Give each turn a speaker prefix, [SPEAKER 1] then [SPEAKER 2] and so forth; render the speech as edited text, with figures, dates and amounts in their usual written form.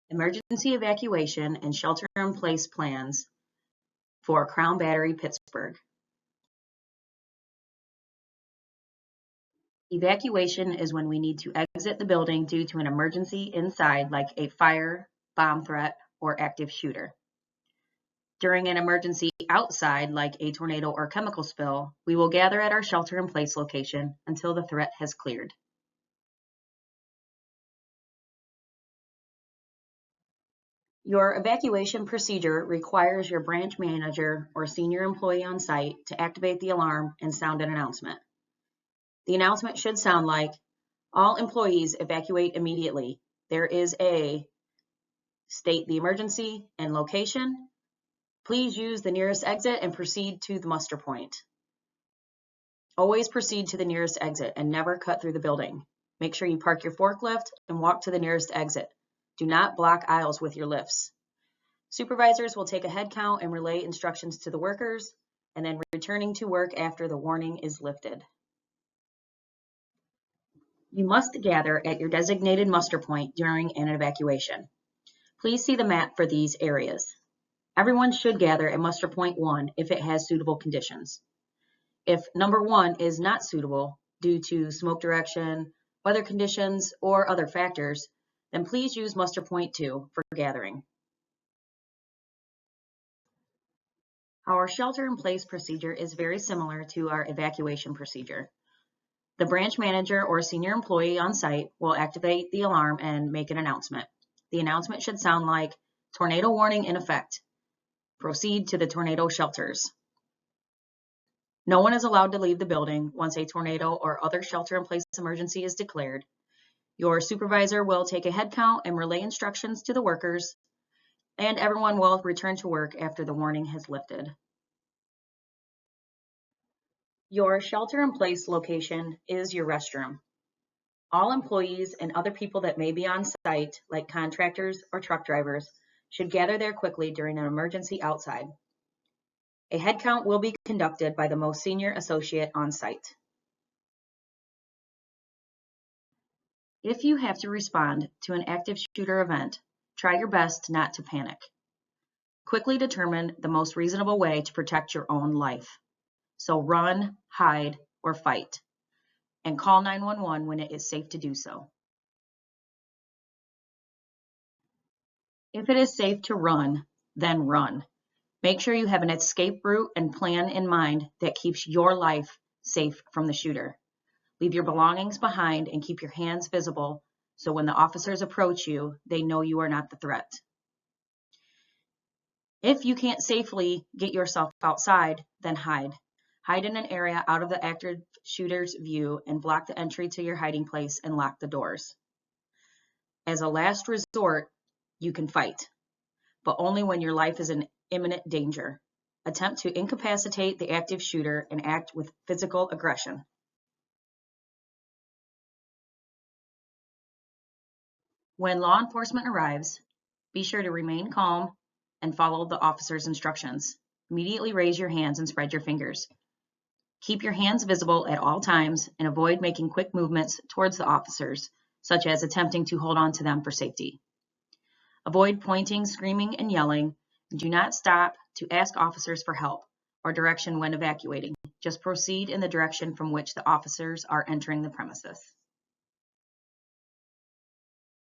[SPEAKER 1] Emergency evacuation and shelter-in-place plans for Crown Battery, Pittsburgh. Evacuation is when we need to exit the building due to an emergency inside, like a fire, bomb threat, or active shooter. During an emergency outside, like a tornado or chemical spill, we will gather at our shelter-in-place location until the threat has cleared. Your evacuation procedure requires your branch manager or senior employee on site to activate the alarm and sound an announcement. The announcement should sound like, all employees evacuate immediately. There is a state the emergency and location. Please use the nearest exit and proceed to the muster point. Always proceed to the nearest exit and never cut through the building. Make sure you park your forklift and walk to the nearest exit. Do not block aisles with your lifts. Supervisors will take a head count and relay instructions to the workers, and then returning to work after the warning is lifted. You must gather at your designated muster point during an evacuation. Please see the map for these areas. Everyone should gather at muster point 1 if it has suitable conditions. If number 1 is not suitable due to smoke direction, weather conditions, or other factors, then please use muster point 2 for gathering. Our shelter-in-place procedure is very similar to our evacuation procedure. The branch manager or senior employee on site will activate the alarm and make an announcement. The announcement should sound like, tornado warning in effect. Proceed to the tornado shelters. No one is allowed to leave the building once a tornado or other shelter-in-place emergency is declared. Your supervisor will take a head count and relay instructions to the workers, and everyone will return to work after the warning has lifted. Your shelter-in-place location is your restroom. All employees and other people that may be on site, like contractors or truck drivers, should gather there quickly during an emergency outside. A head count will be conducted by the most senior associate on site. If you have to respond to an active shooter event, try your best not to panic. Quickly determine the most reasonable way to protect your own life. So run, hide, or fight, and call 911 when it is safe to do so. If it is safe to run, then run. Make sure you have an escape route and plan in mind that keeps your life safe from the shooter. Leave your belongings behind and keep your hands visible so when the officers approach you, they know you are not the threat. If you can't safely get yourself outside, then hide. Hide in an area out of the active shooter's view and block the entry to your hiding place and lock the doors. As a last resort, you can fight, but only when your life is in imminent danger. Attempt to incapacitate the active shooter and act with physical aggression. When law enforcement arrives, be sure to remain calm and follow the officer's instructions. Immediately raise your hands and spread your fingers. Keep your hands visible at all times and avoid making quick movements towards the officers, such as attempting to hold on to them for safety. Avoid pointing, screaming, and yelling. Do not stop to ask officers for help or direction when evacuating. Just proceed in the direction from which the officers are entering the premises.